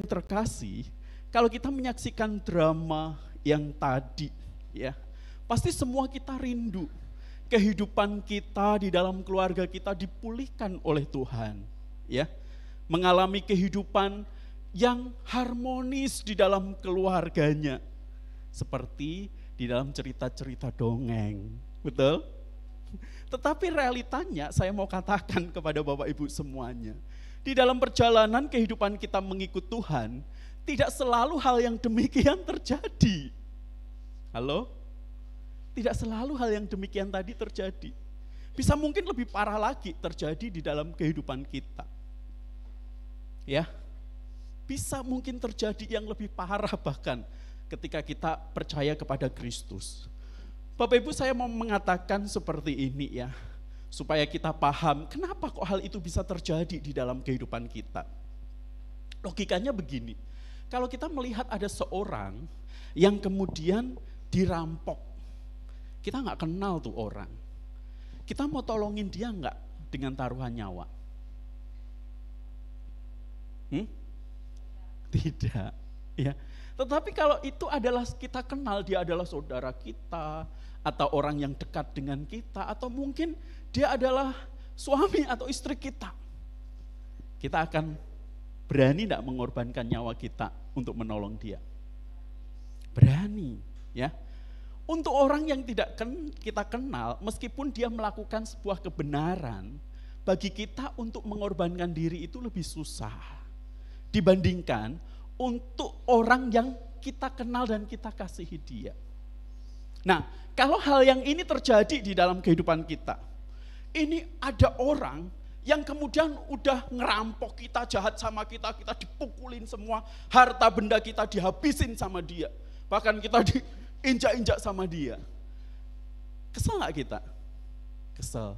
terkasih, kalau kita menyaksikan drama yang tadi, ya, pasti semua kita rindu kehidupan kita di dalam keluarga kita dipulihkan oleh Tuhan, ya. Mengalami kehidupan yang harmonis di dalam keluarganya, seperti di dalam cerita-cerita dongeng, betul? Tetapi realitanya saya mau katakan kepada Bapak Ibu semuanya, di dalam perjalanan kehidupan kita mengikut Tuhan, tidak selalu hal yang demikian terjadi. Halo? Tidak selalu hal yang demikian tadi terjadi. Bisa mungkin lebih parah lagi terjadi di dalam kehidupan kita. Ya, bisa mungkin terjadi yang lebih parah bahkan ketika kita percaya kepada Kristus. Bapak Ibu, saya mau mengatakan seperti ini ya, supaya kita paham kenapa kok hal itu bisa terjadi di dalam kehidupan kita. Logikanya begini, kalau kita melihat ada seorang yang kemudian dirampok, kita nggak kenal tuh orang, kita mau tolongin dia nggak dengan taruhan nyawa? Tidak, ya. Tetapi kalau itu adalah kita kenal, dia adalah saudara kita, atau orang yang dekat dengan kita, atau mungkin dia adalah suami atau istri kita akan berani tidak mengorbankan nyawa kita untuk menolong dia? Berani, ya. Untuk orang yang tidak kita kenal, meskipun dia melakukan sebuah kebenaran, bagi kita untuk mengorbankan diri itu lebih susah dibandingkan untuk orang yang kita kenal dan kita kasihi dia. Nah, kalau hal yang ini terjadi di dalam kehidupan kita, ini ada orang yang kemudian udah ngerampok kita, jahat sama kita dipukulin semua, harta benda kita dihabisin sama dia, bahkan kita diinjak-injak sama dia. Kesel gak kita? Kesel.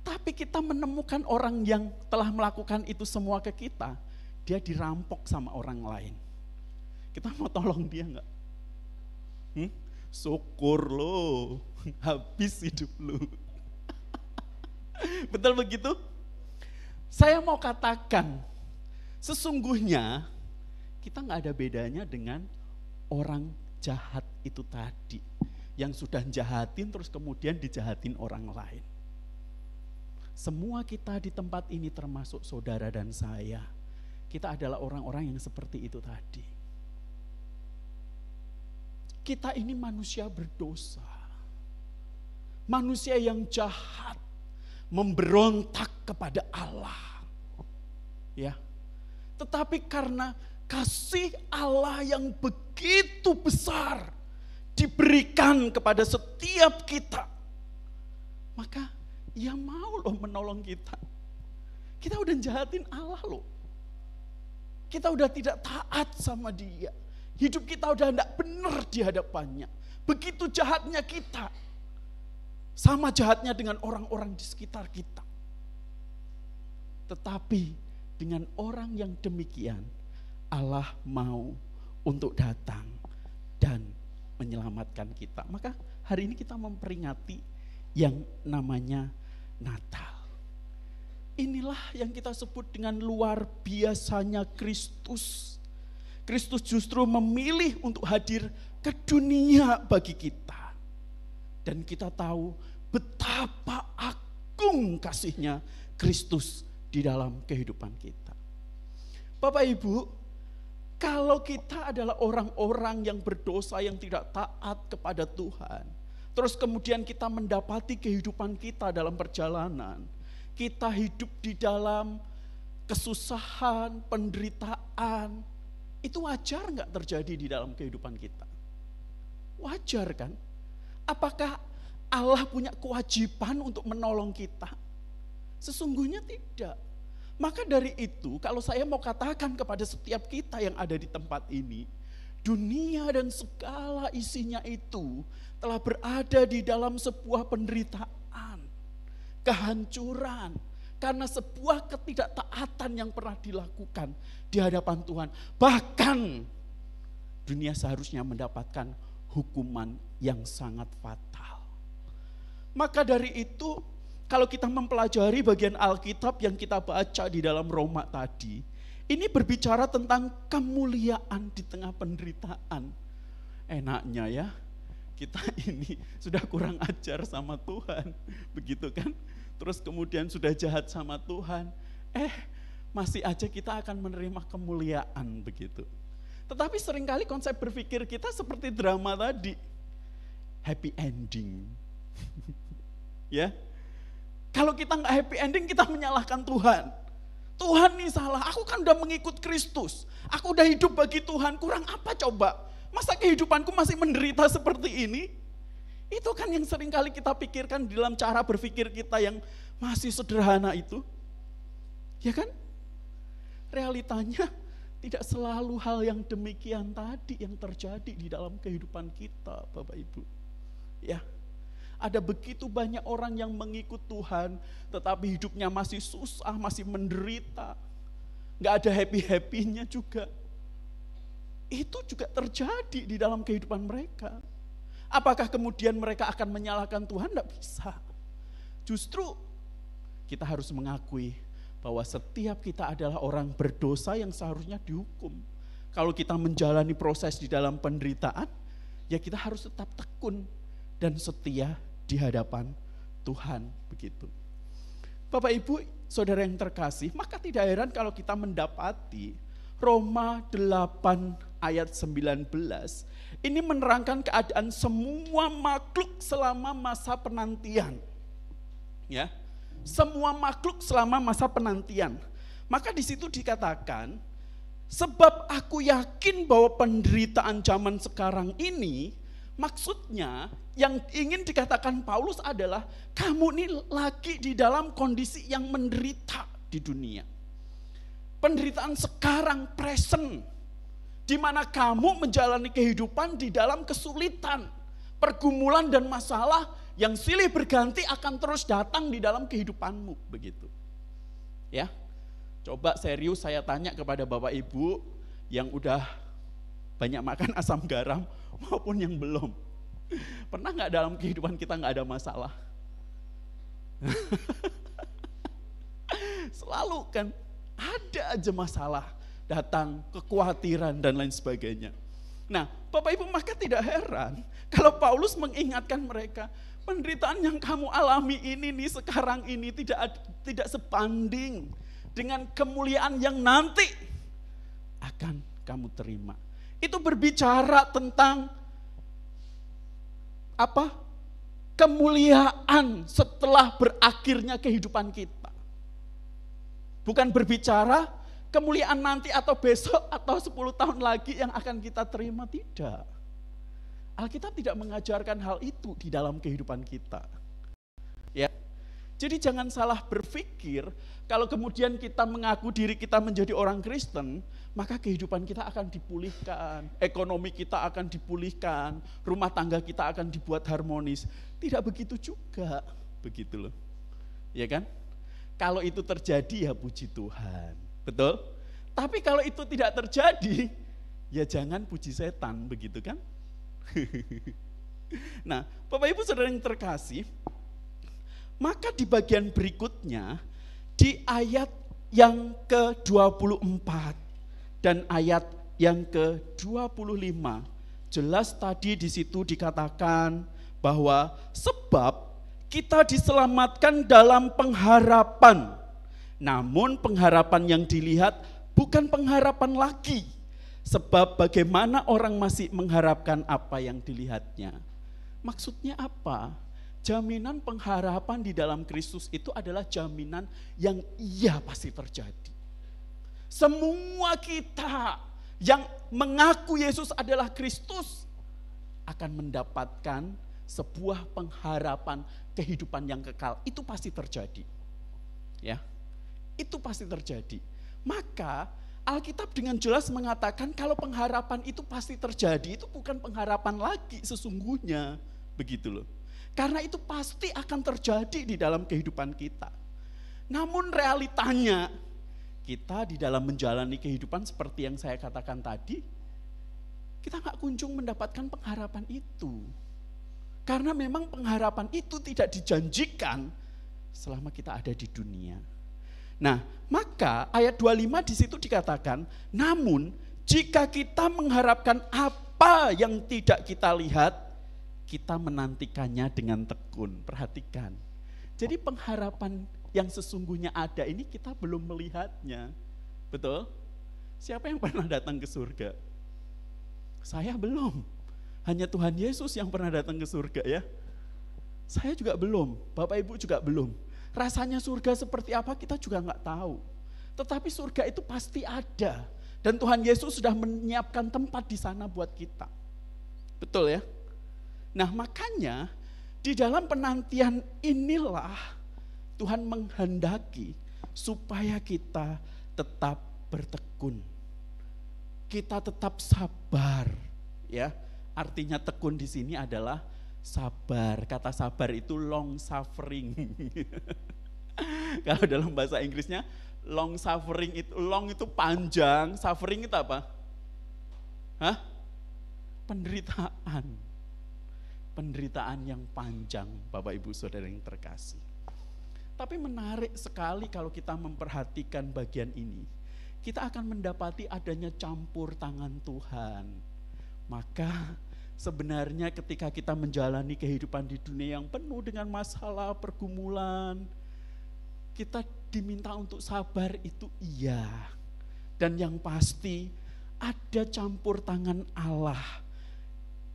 Tapi kita menemukan orang yang telah melakukan itu semua ke kita, dia dirampok sama orang lain. Kita mau tolong dia enggak? Syukur lo, habis hidup lo. Betul begitu? Saya mau katakan, sesungguhnya kita enggak ada bedanya dengan orang jahat itu tadi, yang sudah jahatin terus kemudian dijahatin orang lain. Semua kita di tempat ini termasuk saudara dan saya, kita adalah orang-orang yang seperti itu tadi. Kita ini manusia berdosa, manusia yang jahat, memberontak kepada Allah. Ya. Tetapi karena kasih Allah yang begitu besar diberikan kepada setiap kita, maka Ia mau loh menolong kita. Kita udah jahatin Allah loh. Kita udah tidak taat sama Dia. Hidup kita udah tidak benar di hadapannya. Begitu jahatnya kita. Sama jahatnya dengan orang-orang di sekitar kita. Tetapi dengan orang yang demikian, Allah mau untuk datang dan menyelamatkan kita. Maka hari ini kita memperingati yang namanya Natal. Inilah yang kita sebut dengan luar biasanya Kristus. Kristus justru memilih untuk hadir ke dunia bagi kita. Dan kita tahu betapa agung kasihnya Kristus di dalam kehidupan kita. Bapak Ibu, kalau kita adalah orang-orang yang berdosa, yang tidak taat kepada Tuhan, terus kemudian kita mendapati kehidupan kita dalam perjalanan, kita hidup di dalam kesusahan, penderitaan, itu wajar nggak terjadi di dalam kehidupan kita? Wajar kan? Apakah Allah punya kewajiban untuk menolong kita? Sesungguhnya tidak. Maka dari itu, kalau saya mau katakan kepada setiap kita yang ada di tempat ini, dunia dan segala isinya itu telah berada di dalam sebuah penderitaan, kehancuran, karena sebuah ketidaktaatan yang pernah dilakukan di hadapan Tuhan. Bahkan dunia seharusnya mendapatkan hukuman yang sangat fatal. Maka dari itu, kalau kita mempelajari bagian Alkitab yang kita baca di dalam Roma tadi, Ini berbicara tentang kemuliaan di tengah penderitaan. Enaknya ya, kita ini sudah kurang ajar sama Tuhan, begitu kan? Terus kemudian sudah jahat sama Tuhan, masih aja kita akan menerima kemuliaan begitu. Tetapi seringkali konsep berpikir kita seperti drama tadi, happy ending. Ya, kalau kita nggak happy ending, kita menyalahkan Tuhan. Tuhan nih salah, aku kan udah mengikut Kristus, aku udah hidup bagi Tuhan, kurang apa coba? Masa kehidupanku masih menderita seperti ini? Itu kan yang seringkali kita pikirkan di dalam cara berpikir kita yang masih sederhana itu. Ya kan? Realitanya tidak selalu hal yang demikian tadi yang terjadi di dalam kehidupan kita, Bapak Ibu. Ya, ada begitu banyak orang yang mengikut Tuhan, tetapi hidupnya masih susah, masih menderita. Gak ada happy-happy-nya juga. Itu juga terjadi di dalam kehidupan mereka. Apakah kemudian mereka akan menyalahkan Tuhan? Tidak bisa. Justru kita harus mengakui bahwa setiap kita adalah orang berdosa yang seharusnya dihukum. Kalau kita menjalani proses di dalam penderitaan, ya kita harus tetap tekun dan setia di hadapan Tuhan, begitu. Bapak Ibu, saudara yang terkasih, maka tidak heran kalau kita mendapati Roma 8 ayat 19 ini menerangkan keadaan semua makhluk selama masa penantian. Ya. Semua makhluk selama masa penantian. Maka di situ dikatakan, sebab aku yakin bahwa penderitaan zaman sekarang ini, maksudnya yang ingin dikatakan Paulus adalah kamu ini lagi di dalam kondisi yang menderita di dunia. Penderitaan sekarang present, di mana kamu menjalani kehidupan di dalam kesulitan, pergumulan dan masalah yang silih berganti akan terus datang di dalam kehidupanmu, begitu. Ya, coba serius saya tanya kepada Bapak Ibu yang udah banyak makan asam garam maupun yang belum. Pernah nggak dalam kehidupan kita nggak ada masalah? Selalu kan ada aja masalah datang, kekhawatiran dan lain sebagainya. Nah, Bapak Ibu, maka tidak heran kalau Paulus mengingatkan mereka, penderitaan yang kamu alami ini nih sekarang ini tidak sebanding dengan kemuliaan yang nanti akan kamu terima. Itu berbicara tentang apa? Kemuliaan setelah berakhirnya kehidupan kita. Bukan berbicara kemuliaan nanti atau besok atau 10 tahun lagi yang akan kita terima, tidak. Alkitab tidak mengajarkan hal itu di dalam kehidupan kita. Ya. Jadi jangan salah berpikir kalau kemudian kita mengaku diri kita menjadi orang Kristen, maka kehidupan kita akan dipulihkan, ekonomi kita akan dipulihkan, rumah tangga kita akan dibuat harmonis. Tidak begitu juga, begitu loh. Ya kan? Kalau itu terjadi ya puji Tuhan, betul? Tapi kalau itu tidak terjadi, ya jangan puji setan, begitu kan? Nah, Bapak Ibu Saudara yang terkasih, maka di bagian berikutnya, di ayat yang ke-24 dan ayat yang ke-25, jelas tadi di situ dikatakan bahwa sebab kita diselamatkan dalam pengharapan. Namun pengharapan yang dilihat bukan pengharapan lagi. Sebab bagaimana orang masih mengharapkan apa yang dilihatnya. Maksudnya apa? Jaminan pengharapan di dalam Kristus itu adalah jaminan yang iya pasti terjadi. Semua kita yang mengaku Yesus adalah Kristus akan mendapatkan sebuah pengharapan kehidupan yang kekal. Itu pasti terjadi. Ya. Itu pasti terjadi. Maka Alkitab dengan jelas mengatakan kalau pengharapan itu pasti terjadi, itu bukan pengharapan lagi sesungguhnya, begitu loh. Karena itu pasti akan terjadi di dalam kehidupan kita. Namun realitanya, kita di dalam menjalani kehidupan seperti yang saya katakan tadi, kita gak kunjung mendapatkan pengharapan itu. Karena memang pengharapan itu tidak dijanjikan selama kita ada di dunia. Nah, maka ayat 25 di situ dikatakan, namun jika kita mengharapkan apa yang tidak kita lihat, kita menantikannya dengan tekun. Perhatikan. Jadi pengharapan yang sesungguhnya ada ini kita belum melihatnya. Betul? Siapa yang pernah datang ke surga? Saya belum. Hanya Tuhan Yesus yang pernah datang ke surga ya. Saya juga belum, Bapak Ibu juga belum. Rasanya surga seperti apa kita juga nggak tahu. Tetapi surga itu pasti ada. Dan Tuhan Yesus sudah menyiapkan tempat di sana buat kita. Betul ya? Nah makanya di dalam penantian inilah Tuhan menghendaki supaya kita tetap bertekun. Kita tetap sabar ya. Artinya tekun di sini adalah sabar. Kata sabar itu long suffering. Kalau dalam bahasa Inggrisnya long suffering itu, long itu panjang, suffering itu apa? Hah? Penderitaan. Penderitaan yang panjang, Bapak Ibu Saudara yang terkasih. Tapi menarik sekali kalau kita memperhatikan bagian ini. Kita akan mendapati adanya campur tangan Tuhan. Maka sebenarnya ketika kita menjalani kehidupan di dunia yang penuh dengan masalah, pergumulan, kita diminta untuk sabar itu iya. Dan yang pasti ada campur tangan Allah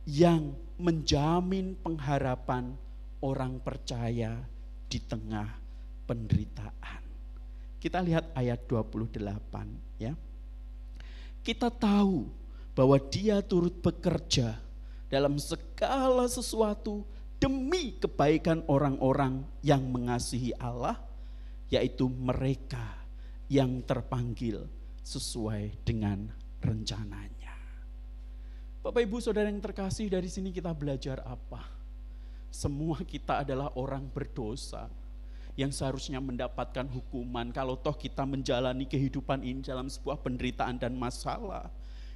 yang menjamin pengharapan orang percaya di tengah penderitaan. Kita lihat ayat 28 ya. Kita tahu bahwa Dia turut bekerja dalam segala sesuatu demi kebaikan orang-orang yang mengasihi Allah, yaitu mereka yang terpanggil sesuai dengan rencananya. Bapak Ibu Saudara yang terkasih, dari sini kita belajar apa? Semua kita adalah orang berdosa yang seharusnya mendapatkan hukuman kalau toh kita menjalani kehidupan ini dalam sebuah penderitaan dan masalah.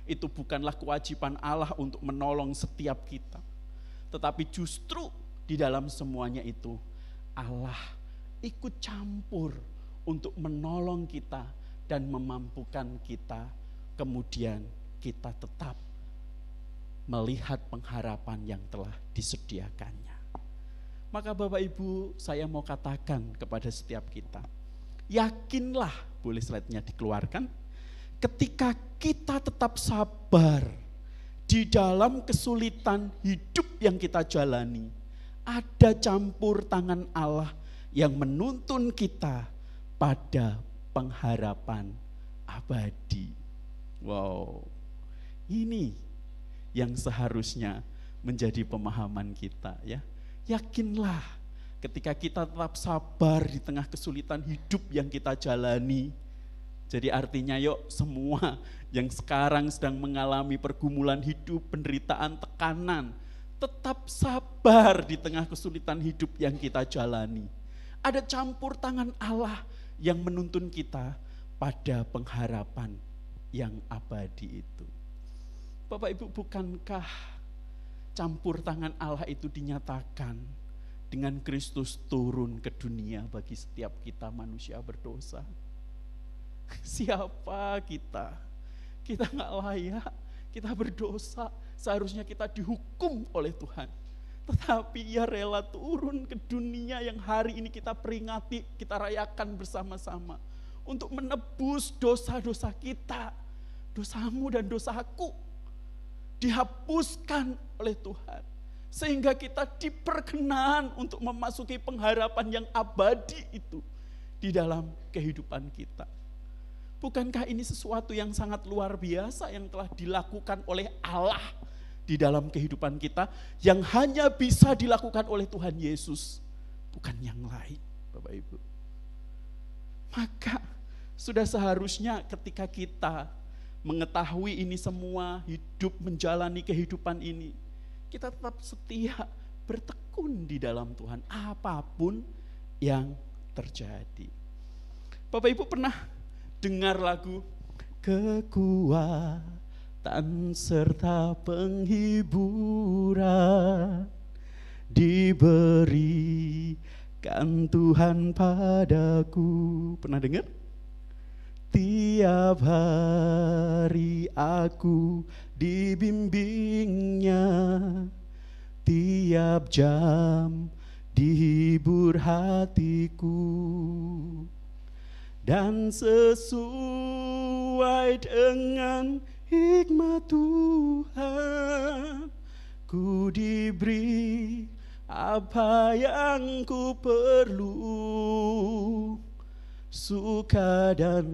Itu bukanlah kewajiban Allah untuk menolong setiap kita. Tetapi justru di dalam semuanya itu Allah ikut campur untuk menolong kita dan memampukan kita. Kemudian kita tetap melihat pengharapan yang telah disediakannya. Maka Bapak Ibu, saya mau katakan kepada setiap kita, yakinlah, boleh slide-nya dikeluarkan, ketika kita tetap sabar di dalam kesulitan hidup yang kita jalani, ada campur tangan Allah yang menuntun kita pada pengharapan abadi. Wow, ini yang seharusnya menjadi pemahaman kita ya. Yakinlah ketika kita tetap sabar di tengah kesulitan hidup yang kita jalani. Jadi artinya yuk semua yang sekarang sedang mengalami pergumulan hidup, penderitaan, tekanan, tetap sabar di tengah kesulitan hidup yang kita jalani. Ada campur tangan Allah yang menuntun kita pada pengharapan yang abadi itu. Bapak Ibu, bukankah campur tangan Allah itu dinyatakan dengan Kristus turun ke dunia bagi setiap kita manusia berdosa? Siapa kita? Kita gak layak, kita berdosa, seharusnya kita dihukum oleh Tuhan. Tetapi Ia rela turun ke dunia yang hari ini kita peringati, kita rayakan bersama-sama. Untuk menebus dosa-dosa kita, dosamu dan dosaku dihapuskan oleh Tuhan. Sehingga kita diperkenan untuk memasuki pengharapan yang abadi itu di dalam kehidupan kita. Bukankah ini sesuatu yang sangat luar biasa yang telah dilakukan oleh Allah di dalam kehidupan kita, yang hanya bisa dilakukan oleh Tuhan Yesus, bukan yang lain, Bapak Ibu. Maka sudah seharusnya ketika kita mengetahui ini semua, hidup menjalani kehidupan ini, kita tetap setia, bertekun di dalam Tuhan, apapun yang terjadi. Bapak Ibu pernah dengar lagu kekuatan serta penghiburan diberikan Tuhan padaku? Pernah dengar? Tiap hari aku dibimbingnya, tiap jam dihibur hatiku, dan sesuai dengan hikmat Tuhan, ku diberi apa yang ku perlu. Suka dan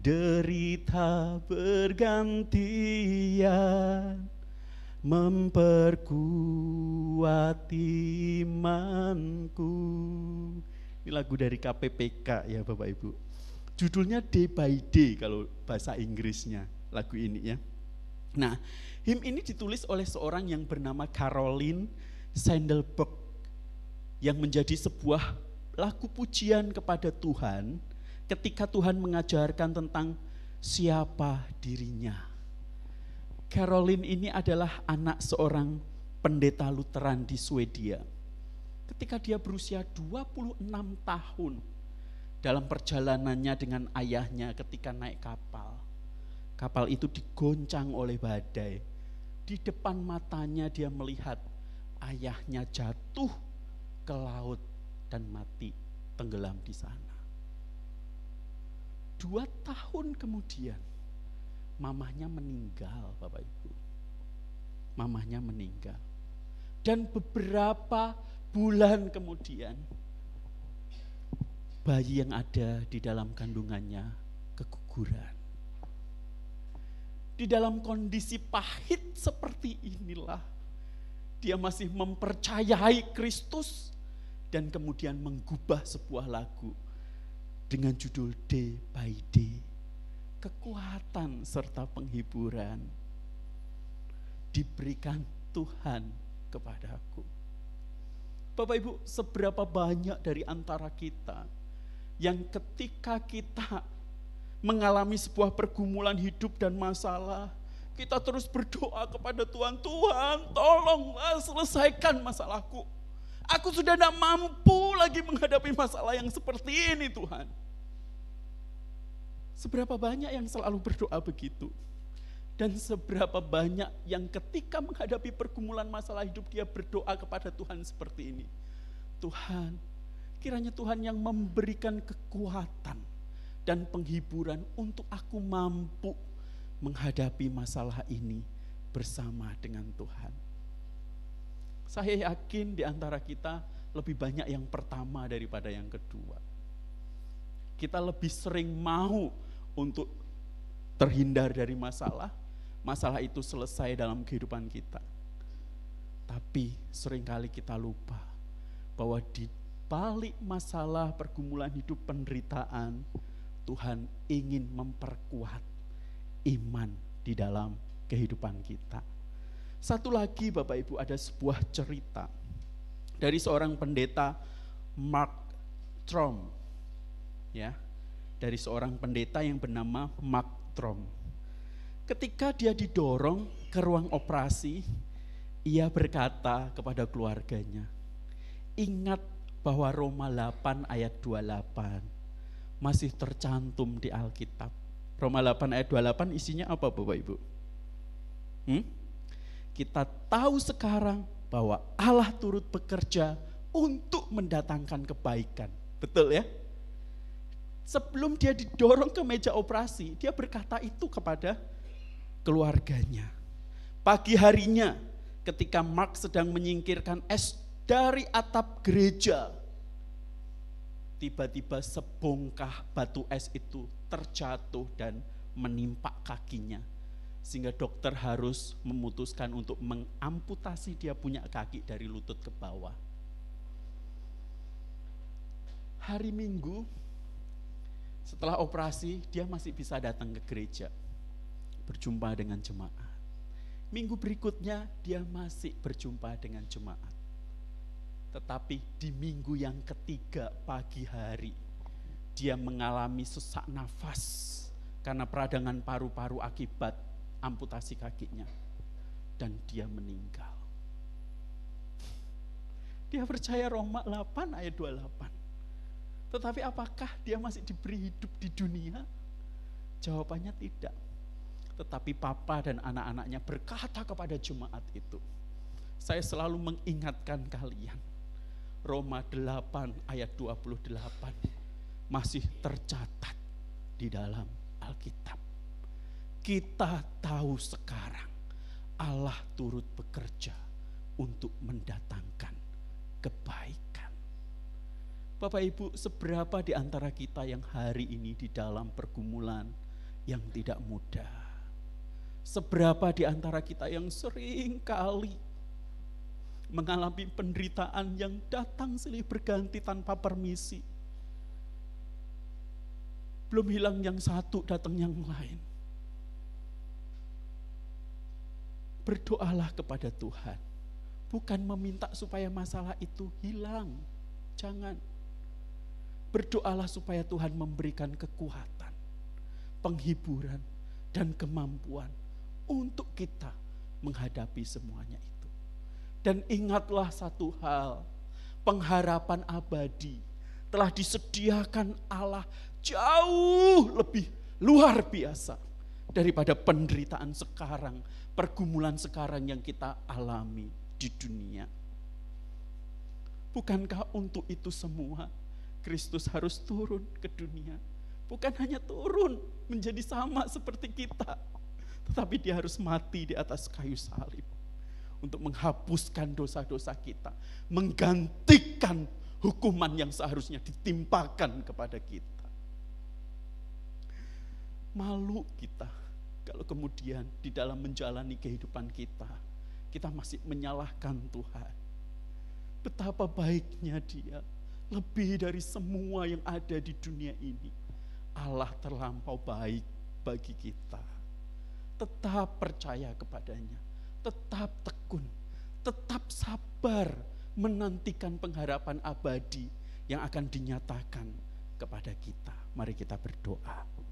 derita bergantian, memperkuat imanku. Ini lagu dari KPPK ya Bapak Ibu. Judulnya Day by Day kalau bahasa Inggrisnya lagu ini ya. Nah, him ini ditulis oleh seorang yang bernama Caroline Sandelberg, yang menjadi sebuah lagu pujian kepada Tuhan ketika Tuhan mengajarkan tentang siapa dirinya. Caroline ini adalah anak seorang pendeta Lutheran di Swedia. Ketika dia berusia 26 tahun, dalam perjalanannya dengan ayahnya ketika naik kapal, kapal itu digoncang oleh badai. Di depan matanya dia melihat ayahnya jatuh ke laut dan mati tenggelam di sana. 2 tahun kemudian mamahnya meninggal, Bapak Ibu. Mamahnya meninggal. Dan beberapa bulan kemudian bayi yang ada di dalam kandungannya keguguran. Di dalam kondisi pahit seperti inilah dia masih mempercayai Kristus dan kemudian menggubah sebuah lagu dengan judul Day by Day. Kekuatan serta penghiburan diberikan Tuhan kepadaku. Bapak Ibu, seberapa banyak dari antara kita yang ketika kita mengalami sebuah pergumulan hidup dan masalah, kita terus berdoa kepada Tuhan, Tuhan tolonglah selesaikan masalahku. Aku sudah tidak mampu lagi menghadapi masalah yang seperti ini Tuhan. Seberapa banyak yang selalu berdoa begitu. Dan seberapa banyak yang ketika menghadapi pergumulan masalah hidup dia berdoa kepada Tuhan seperti ini. Tuhan, kiranya Tuhan yang memberikan kekuatan dan penghiburan untuk aku mampu menghadapi masalah ini bersama dengan Tuhan. Saya yakin di antara kita lebih banyak yang pertama daripada yang kedua. Kita lebih sering mau untuk terhindar dari masalah itu selesai dalam kehidupan kita. Tapi seringkali kita lupa bahwa di balik masalah, pergumulan hidup, penderitaan, Tuhan ingin memperkuat iman di dalam kehidupan kita. Satu lagi Bapak Ibu, ada sebuah cerita dari seorang pendeta Mark Trom, ya, dari seorang pendeta yang bernama Mark Trom. Ketika dia didorong ke ruang operasi, ia berkata kepada keluarganya, ingat bahwa Roma 8 ayat 28 masih tercantum di Alkitab. Roma 8 ayat 28 isinya apa Bapak Ibu? Kita tahu sekarang bahwa Allah turut bekerja untuk mendatangkan kebaikan. Betul ya? Sebelum dia didorong ke meja operasi, dia berkata itu kepada keluarganya. Pagi harinya ketika Mark sedang menyingkirkan es dari atap gereja, tiba-tiba sebongkah batu es itu terjatuh dan menimpa kakinya. Sehingga dokter harus memutuskan untuk mengamputasi dia punya kaki dari lutut ke bawah. Hari Minggu setelah operasi dia masih bisa datang ke gereja, berjumpa dengan jemaat. Minggu berikutnya dia masih berjumpa dengan jemaat. Tetapi di minggu yang ketiga pagi hari dia mengalami sesak nafas karena peradangan paru-paru akibat amputasi kakinya, dan dia meninggal. Dia percaya Roma 8 ayat 28. Tetapi apakah dia masih diberi hidup di dunia? Jawabannya tidak. Tetapi Papa dan anak-anaknya berkata kepada jemaat itu, saya selalu mengingatkan kalian, Roma 8 ayat 28 masih tercatat di dalam Alkitab. Kita tahu sekarang Allah turut bekerja untuk mendatangkan kebaikan. Bapak Ibu, seberapa di antara kita yang hari ini di dalam pergumulan yang tidak mudah? Seberapa di antara kita yang sering kali mengalami penderitaan yang datang silih berganti tanpa permisi? Belum hilang yang satu, datang yang lain. Berdoalah kepada Tuhan, bukan meminta supaya masalah itu hilang. Jangan. Berdoalah supaya Tuhan memberikan kekuatan, penghiburan, dan kemampuan untuk kita menghadapi semuanya itu. Dan ingatlah satu hal, pengharapan abadi telah disediakan Allah jauh lebih luar biasa daripada penderitaan sekarang, pergumulan sekarang yang kita alami di dunia. Bukankah untuk itu semua Kristus harus turun ke dunia? Bukan hanya turun menjadi sama seperti kita, tetapi dia harus mati di atas kayu salib untuk menghapuskan dosa-dosa kita, menggantikan hukuman yang seharusnya ditimpakan kepada kita. Malu kita kalau kemudian di dalam menjalani kehidupan kita masih menyalahkan Tuhan. Betapa baiknya Dia, lebih dari semua yang ada di dunia ini. Allah terlampau baik bagi kita. Tetap percaya kepadanya, tetap tekun, tetap sabar menantikan pengharapan abadi yang akan dinyatakan kepada kita. Mari kita berdoa.